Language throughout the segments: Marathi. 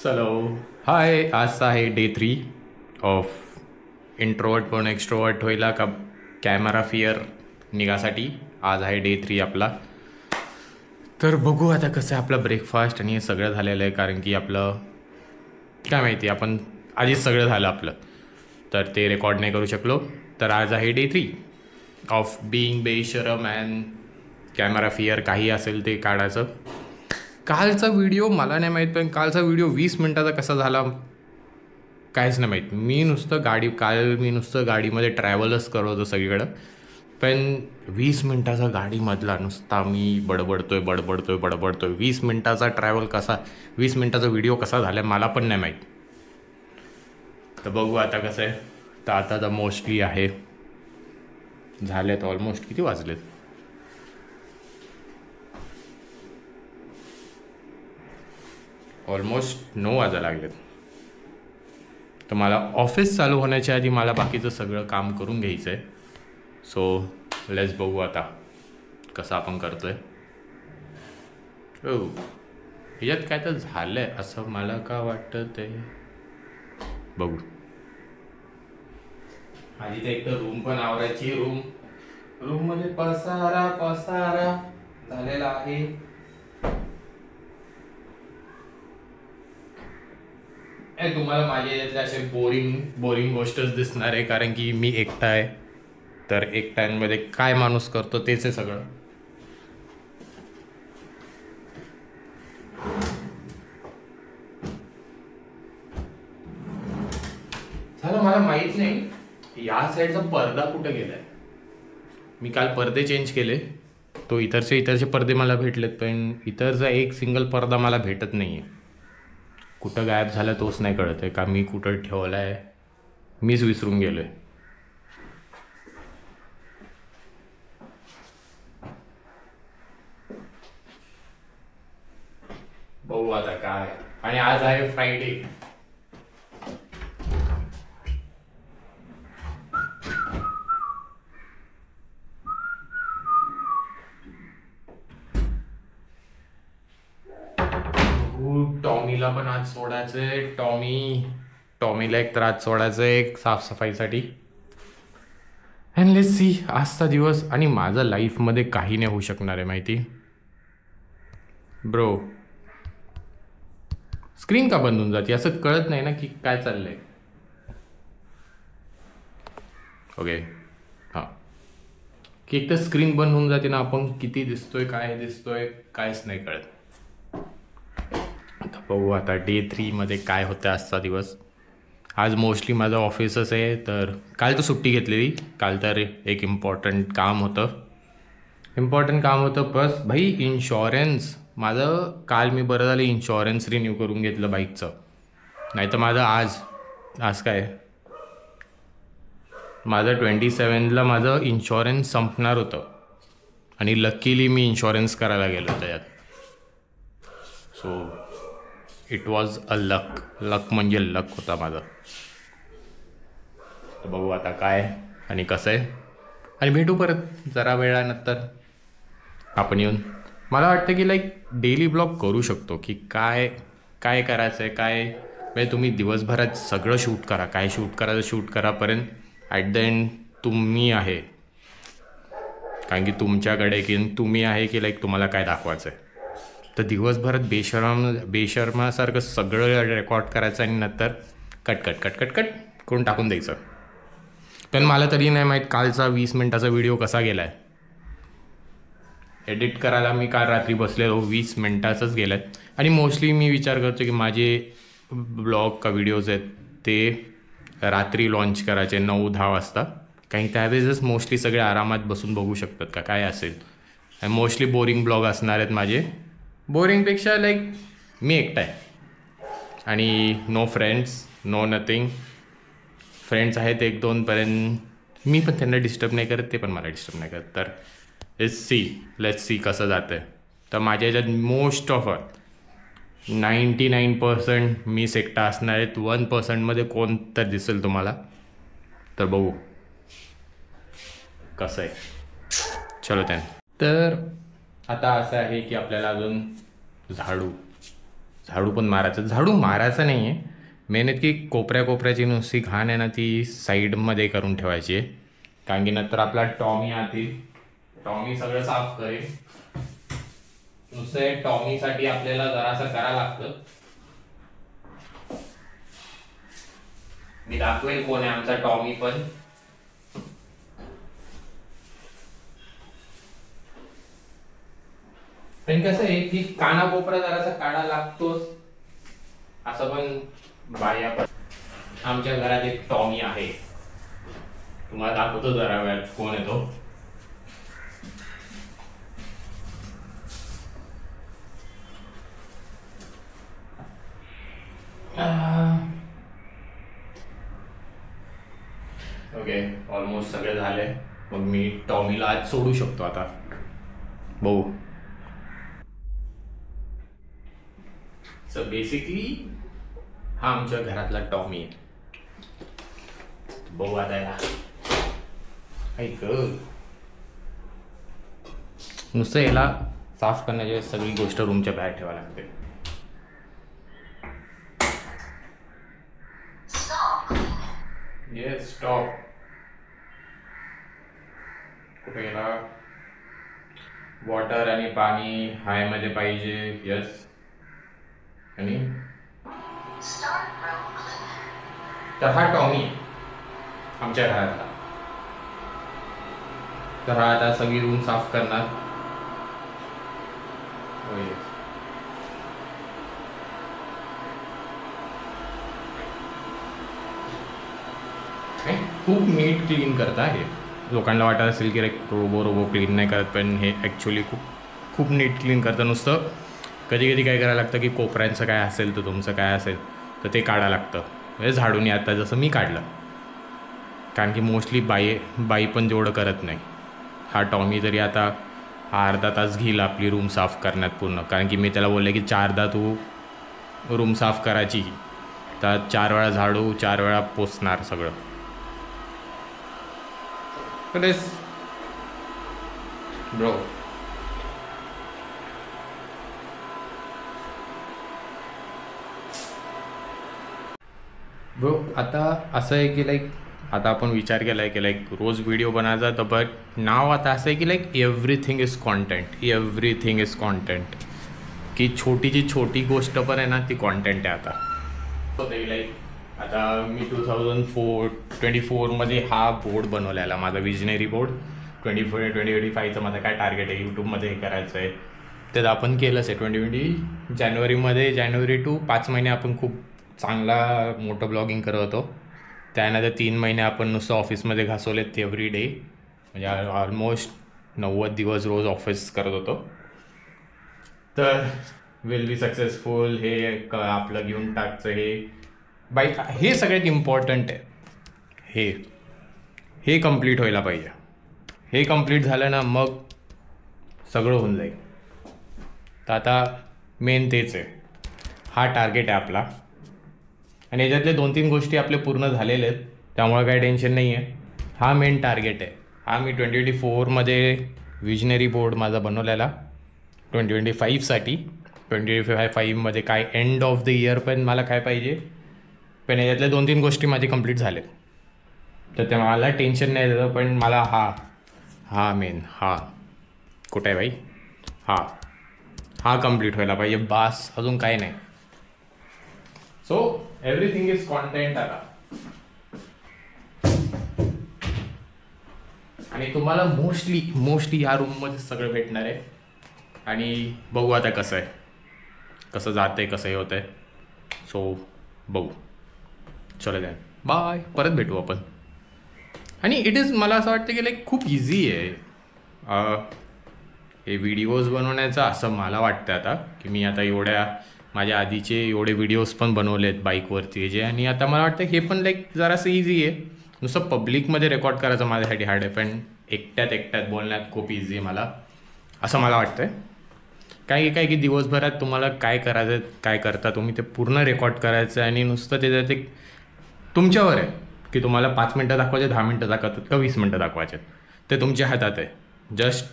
चलो हाय, आजचा आहे डे 3 ऑफ इंट्रोवर्ट पण एक्स्ट्रोवर्ट व्हायला का कॅमेरा फिअर निघासाठी. आज आहे डे 3 आपला. तर बघू आता कसं आहे आपलं ब्रेकफास्ट आणि हे सगळं झालेलं आहे, कारण की आपलं काय माहिती आपण आधीच सगळं झालं आपलं, तर ते रेकॉर्ड नाही करू शकलो. तर आज आहे डे 3 ऑफ बीइंग बेशरम अँड कॅमेरा फिअर. काही असेल ते काढायचं. कालचा व्हिडिओ मला नाही माहीत, पण कालचा व्हिडिओ 20 मिनटाचा कसा झाला काहीच नाही माहीत. मी नुसतं गाडीमध्ये ट्रॅव्हलच करत होतो सगळीकडं, पण 20 मिनटाचा गाडीमधला नुसता मी बडबडतोय 20 मिनटाचा ट्रॅव्हल कसा, 20 मिनटाचा व्हिडिओ कसा झाला मला पण नाही माहीत. तर बघू आता कसं आहे. तर आता मोस्टली आहे झालेत ऑलमोस्ट, किती वाजलेत, ऑलमोस्ट 9 वाजा लागलेत. तर मला ऑफिस चालू होण्याच्या आधी मला बाकीचं सगळं काम करून घ्यायचं आहे. सो लेट्स बघू आता कसं आपण करतो आहे. हो, ह्याच्यात काय तर झालं आहे असं मला का वाटतं ते बघू. आधी तर एक तर रूम पण आवरायची. रूममध्ये पसारा झालेला आहे. तुम्हाला माझ्या यातले असे बोरिंग गोष्टच दिसणार आहे, कारण की मी एकटा आहे. तर एकट्यांमध्ये काय माणूस करतो तेच आहे सगळं. झालं, मला माहित नाही या साईडचा पडदा कुठे गेलाय. मी काल पडदे चेंज केले, तो इतरचे पडदे मला भेटलेत, पण इतरचा एक सिंगल पडदा मला भेटत नाही आहे. कुठं गायब झालं तोच नाही कळत आहे, का मी कुठं ठेवला आहे मीच विसरून गेलो आहे. बघू आता काय. आणि आज आहे फ्रायडे. टॉमीला पण आज सोडायचंय. टॉमीला एक तर आज सोडायचं एक साफसफाईसाठी. अँड लेट्स सी आजचा दिवस. आणि माझं लाईफमध्ये काही नाही होऊ शकणार आहे माहिती. ब्रो स्क्रीन का बंद होऊन जाते असं कळत नाही ना की काय चाललंय. ओके हां, की एक तर स्क्रीन बंद होऊन जाते ना, आपण किती दिसतोय काय दिसतोय काहीच नाही कळत. आता बघू आता डे 3 मध्ये काय होतं आजचा दिवस. आज मोस्टली माझं ऑफिसच आहे. तर काल तर सुट्टी घेतलेली. काल तर एक इम्पॉर्टंट काम होतं. बस भाई इन्शॉरन्स माझं काल मी बरं झालं इन्शॉरन्स रिन्यू करून घेतलं बाईकचं. नाही तर माझं आज काय माझं 27ला माझं इन्शॉरन्स संपणार होतं, आणि लकीली मी इन्शॉरन्स करायला गेलो त्याच्यात. So it was a luck म्हणजे लक होता माझा. तर बघू आता काय आणि कसं आहे. आणि भेटू परत जरा वेळानंतर आपण येऊन. मला वाटतं की लाईक डेली ब्लॉग करू शकतो की काय करायचं आहे काय. म्हणजे तुम्ही दिवसभरात सगळं शूट करा, काय शूट करायचं शूट करापर्यंत ॲट द एंड तुम्ही आहे, कारण की तुमच्याकडे की तुम्ही आहे की लाईक तुम्हाला काय दाखवायचं आहे. तर दिवसभरात बेशर्मासारखं सगळं रेकॉर्ड करायचं आणि नंतर कट करून टाकून द्यायचं. पण मला तरी नाही माहीत कालचा 20 मिनटाचा व्हिडिओ कसा गेला आहे. एडिट करायला मी काल रात्री बसलेलो, 20 मिनटाचंच गेलं आहे. आणि मोस्टली मी विचार करतो की माझे ब्लॉग का व्हिडिओज आहेत ते रात्री लॉन्च करायचे 9-10 वाजता, काही त्यावेळेसच मोस्टली सगळे आरामात बसून बघू शकतात का काय असेल. मोस्टली बोरिंग ब्लॉग असणार आहेत माझे. बोरिंगपेक्षा लाईक मी एकटा आहे आणि no friends no nothing. Friends आहेत 1-2 पर्यंत, मी पण त्यांना डिस्टर्ब नाही करत, ते पण मला डिस्टर्ब नाही करत. तर लेट्स सी कसं जातं आहे. तर माझ्या ह्याच्यात मोस्ट ऑफ 99% मी एकटा असणार आहेत. 1%मध्ये कोण तर दिसेल तुम्हाला. तर बघू कसं आहे. चलो तर आता असं आहे की आपल्याला अजून झाडू झाडू पण मारायचं. झाडू मारायचं नाही आहे, मेन की कोपऱ्याची नुसती घाण आहे ना ती साईडमध्ये करून ठेवायची आहे. कारण की नंतर आपला टॉमी आतील, टॉमी सगळं साफ करेल. नुसतं टॉमीसाठी आपल्याला जरासं करावं लागतं. मी दाखवेल कोण आहे आमचा टॉमी. पण कसं आहे की कानाकोपरा जरासा काढा लागतोच, असं पण बाया. आमच्या घरात एक टॉमी आहे, तुम्हाला दाखवतो जरा वेळात कोण आहे तो. ओके, ऑलमोस्ट सगळे झाले. मग मी टॉमीला आज सोडू शकतो आता. बघू. सो बेसिकली हा आमच्या घरातला टॉमी आहे. बघू आता याला. ऐक, नुसतं याला साफ करण्याची सगळी गोष्ट रूमच्या बाहेर ठेवावी लागते. Yes, stop. कुठे गेला? वॉटर आणि पाणी हाय मध्ये पाहिजे. यस. आणि तर हा टॉमी आमच्या घरातला. तर हा आता सगळी रूम साफ करणार. खूप नीट क्लीन करता हे. लोकांना वाटत असेल की रोबो क्लीन नाही करत, पण हे ॲक्च्युली खूप नीट क्लीन करतं. नुसतं कधी कधी काय करायला लागतं की कोपऱ्यांचं काय असेल तर तुमचं काय असेल तर ते काढायला लागतं. म्हणजे झाडून आता जसं मी काढलं, कारण की मोस्टली बाई पण तेवढं करत नाही. हा टॉमी तरी आता अर्धा तास घेईल आपली रूम साफ करण्यात पूर्ण. कारण की मी त्याला बोलले की 4दा तू रूम साफ करायची, तर 4 वेळा झाडू, 4 वेळा पोचणार सगळं. ब्रो, आता असं आहे की आता आपण विचार केला आहे की रोज व्हिडिओ बनायचा. तर बट नाव आता असं आहे की एव्हरीथिंग इज कॉन्टेंट. की छोटीची छोटी गोष्ट पण आहे ना ती कॉन्टेंट आहे आता. आता मी 2024 हा बोर्ड बनवलेला, माझा विजनरी बोर्ड. 2025चं माझं काय टार्गेट आहे यूट्यूबमध्ये हे करायचं आहे, तर आपण केलंच आहे. 2020 जानेवारी टू 5 महिने आपण खूप चांगला मोठं ब्लॉगिंग करत होतो. त्यानंतर 3 महिने आपण नुसतं ऑफिसमध्ये घासवलेत एव्हरी डे. म्हणजे ऑलमोस्ट 90 दिवस रोज ऑफिस करत होतो. तर विल बी सक्सेसफुल हे आपलं घेऊन टाकचं हे सगळ्यात इम्पॉर्टंट आहे. हे कम्प्लीट व्हायला पाहिजे. हे कम्प्लीट झालं ना मग सगळं होऊन जाईल. तर आता मेन तेच आहे, हा टार्गेट आहे आपला. आणि याच्यातले 2-3 गोष्टी आपले पूर्ण झालेले आहेत, त्यामुळे काही टेन्शन नाही आहे. हा मेन टार्गेट आहे. हा मी 2024मध्ये विजनरी बोर्ड माझा बनवलेला 2025साठी. 2025मध्ये काय एंड ऑफ द इयर पण मला काय पाहिजे, पण याच्यातल्या 2-3 गोष्टी माझी कंप्लीट झाल्या. तर ते मला टेन्शन नाही देतं. पण मला हा मेन कुठे आहे भाई, हा कंप्लीट व्हायला पाहिजे. बास, अजून काय नाही. सो एव्हरीथिंग इज कॉन्टेंट आता. आणि तुम्हाला मोस्टली या रूममध्ये सगळं भेटणार आहे. आणि बघू आता कसं जातंय, कसं हे होतंय. सो बघू. चलो दॅन, बाय. परत भेटू आपण. आणि इट इज, मला असं वाटतं की खूप इझी आहे हे व्हिडिओज बनवण्याचं, असं मला वाटतं आता. की मी आता माझ्या आधीचे एवढे व्हिडिओज पण बनवले आहेत बाईकवरती जे. आणि आता मला वाटतं हे पण जरासं इझी आहे. नुसतं पब्लिकमध्ये रेकॉर्ड करायचं माझ्यासाठी हार्ड आहे, पण एकट्यात बोलण्यात खूप इझी आहे मला, असं मला वाटतं. काय की दिवसभरात तुम्हाला काय करायचं, काय करता तुम्ही, ते पूर्ण रेकॉर्ड करायचं. आणि नुसतं त्याच्यात एक तुमच्यावर आहे की तुम्हाला 5 मिनटं दाखवायचे, 10 मिनटं दाखवतात का 20 मिनटं दाखवायचे, ते तुमच्या हातात आहे. जस्ट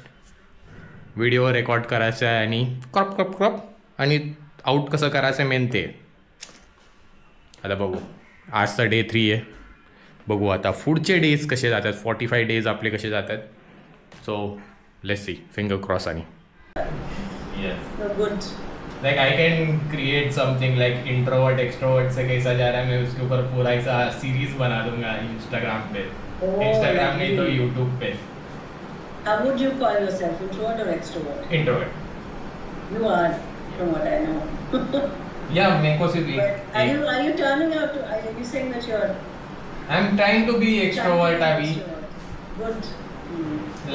व्हिडिओ रेकॉर्ड करायचा आहे आणि क्रॉप आणि आउट कसं करायचं मेन ते. आता बघू, आजचा डे 3 आहे. बघू आता पुढचे डेज कसे जातात, 45 डेज आपले कसे जातात. So let's see, finger cross. आणि good like I can create something like introvert extrovert से कैसा जा रहा है, मैं उसके ऊपर पूरा ऐसा सीरीज बना दूंगा इंस्टाग्राम पे. इंस्टाग्राम नहीं तो YouTube pay. How would you call yourself, introvert or extrovert? Introvert. You are, from what I know. Yeah, मेरे को सिर्फ But are you turning out to? Are you saying that you're? I'm trying to be extrovert अभी. Good.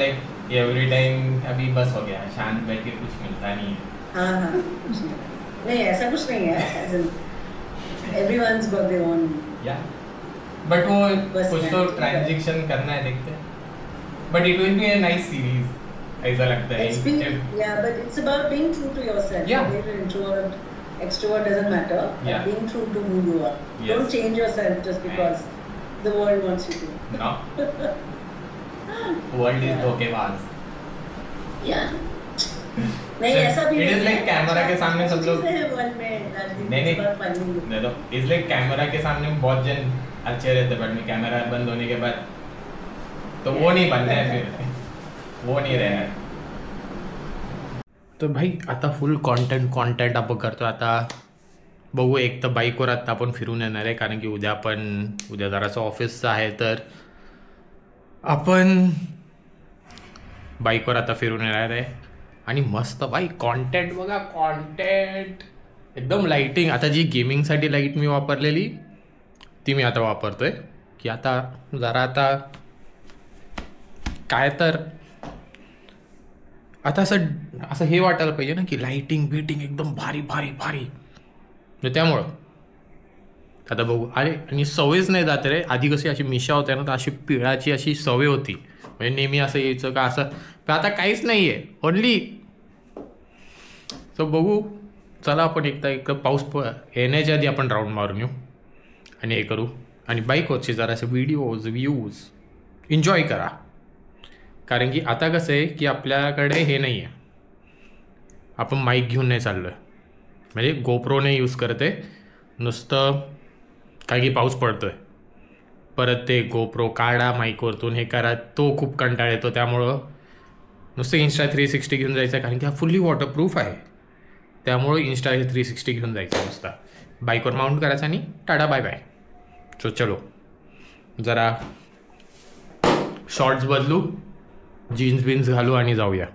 Like every time अभी बस हो गया, शांत बैठ के कुछ मिलता नहीं है. हाँ नहीं ऐसा कुछ नहीं है. Everyone's got their own. Yeah. But वो कुछ तो ट्रांजिशन करना है, देखते हैं. But it will be a nice series. ऐसा लगता है. Yeah, but it's about being true to yourself. Yeah. Whether you're introvert, extrovert doesn't matter. Yeah. But being true to who you are. Yes. Don't change yourself just because the world wants you to. No. World is धोखेबाज. Yeah. नहीं ऐसा भी it is like कैमरा के सामने सब लोग वर्ल्ड में नहीं तो इस लाइक कैमरा के सामने बहुत जन अच्छे रहते, बट में कैमरा बंद होने के बाद तो वो नहीं बनना है, फिर वो नहीं रहना है. तो भाई आता फुल कॉन्टेंट आपण करतो. आता बघू, एक तर बाईकवर आत्ता आपण फिरून येणार आहे, कारण की उद्या जराचं ऑफिसचं आहे, तर आपण बाईकवर आता फिरून येणार आहे. आणि मस्त भाई कॉन्टेंट बघा, कॉन्टेंट एकदम लाईटिंग. आता जी गेमिंगसाठी लाईट मी वापरलेली ती मी आता वापरतोय, की आता जरा आता काय तर आता असं हे वाटायला पाहिजे ना, की लाईटिंग बीटिंग एकदम भारी भारी भारी. त्यामुळं आता बघू. अरे आणि सवयच नाही जाते रे. आधी कशी अशी मिशा होत्या ना, तर अशी पिळाची अशी सवय होती, म्हणजे नेहमी असं यायचं का असं. पण आता काहीच नाही आहे, ओनली. सो बघू, चला आपण एक पाऊस येण्याच्या आधी आपण राऊंड मारून येऊ आणि हे करू. आणि बाईकवरचे जरासे व्ह्यूज एन्जॉय करा. कारण की आता कसं आहे की आपल्याकडे हे नाही आहे, आपण माईक घेऊन नाही चाललो आहे, म्हणजे गोप्रो नाही यूज करते नुसतं. काय की पाऊस पडतो आहे, परत ते गोप्रो काढा माईकवरतून हे करा, तो खूप कंटाळा येतो. त्यामुळं नुसतं Insta 360 घेऊन जायचं, कारण की हा फुल्ली वॉटरप्रूफ आहे. त्यामुळं Insta 360 घेऊन जायचं, नुसता बाईकवर माउंट करायचं आणि टाटा बाय बाय. सो चलो जरा शॉर्ट्स बदलू, जीन्स बीन्स घालू आणि जाऊया.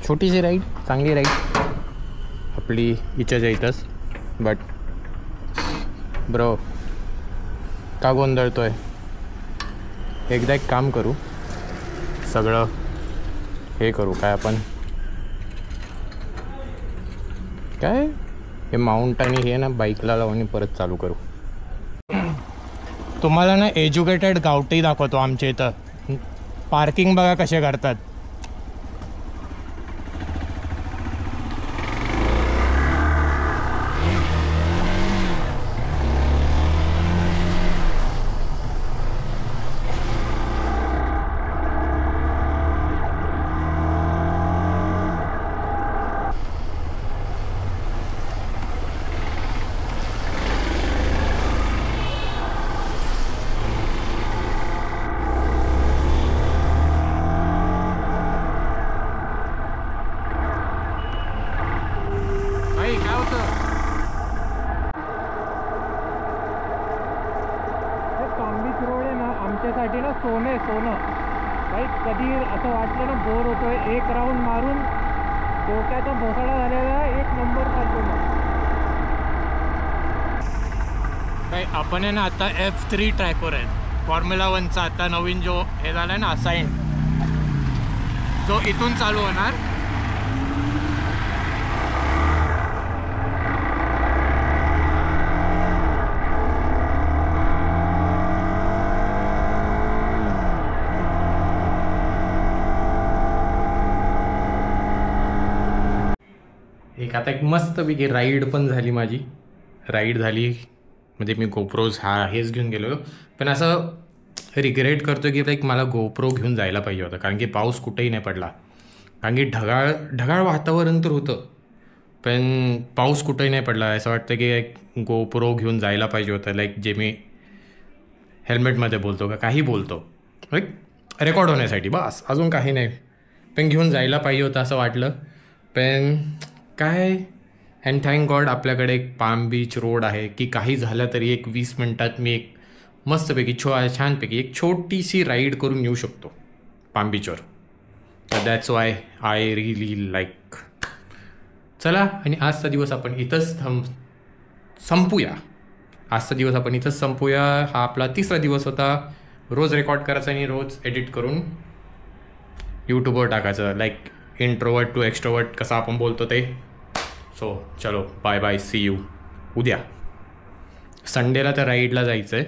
छोटीशी राईड, चांगली राईड आपली इच्छाच्या इथंच. बट ब्रो का गोंधळतोय? एकदा एक काम करू, सगळं हे करू, काय आपण काय हे माउंट आणि हे ना बाईकला लावून परत चालू करू. तुम्हाला ना एज्युकेटेड गावठी दाखवतो आमच्या इथं. पार्किंग बघा कसे करतात. आमच्यासाठी ना सोनं काही कधी असं वाटलं ना बोर होतोय, एक राऊंड मारून डोक्याचा भोसाडा झालेला एक नंबर चालतो. काही आपण आहे ना आता F3 ट्रॅकवर आहे, फॉर्म्युला 1चा आता नवीन जो हे झाला आहे ना असाईन, जो इथून चालू होणार. एक आता एक मस्तपैकी राईड पण झाली माझी. राईड झाली म्हणजे मी गोप्रोज हेच घेऊन गेलो, पण असं रिग्रेट करतो की लाईक मला गोप्रो घेऊन जायला पाहिजे होतं, कारण की पाऊस कुठेही नाही पडला. कारण की ढगाळ वातावरण तर होतं, पण पाऊस कुठेही नाही पडला. असं वाटतं की एक गोप्रो घेऊन जायला पाहिजे होतं, लाईक जे मी हेल्मेटमध्ये बोलतो का काही बोलतो, लाईक रेकॉर्ड होण्यासाठी बस, अजून काही नाही. पण घेऊन जायला पाहिजे होतं असं वाटलं. पण काय, अँड थँक गॉड आपल्याकडे एक पाम बीच रोड आहे की काही झालं तरी एक 20 मिनटात मी एक मस्तपैकी छानपैकी एक छोटीशी राईड करून येऊ शकतो पाम बीचवर. तर that's why I really like. चला, आणि आजचा दिवस आपण इथंच संपूया. आजचा दिवस आपण इथंच संपूया. हा आपला 3रा दिवस होता. रोज रेकॉर्ड करायचा आणि रोज एडिट करून यूट्यूबवर टाकायचं, लाईक इंट्रोवर्ट टू एक्स्ट्रोवर्ट कसं आपण बोलतो ते. सो चलो, बाय बाय, सी यू उद्या. संडेला तर राईडला जायचं आहे.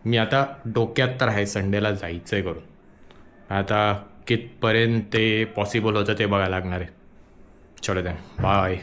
मी आता डोक्यात तर आहे संडेला जायचं आहे करून. आता कितपर्यंत ते पॉसिबल होतं ते बघायला लागणार आहे. चलो दॅन, बाय.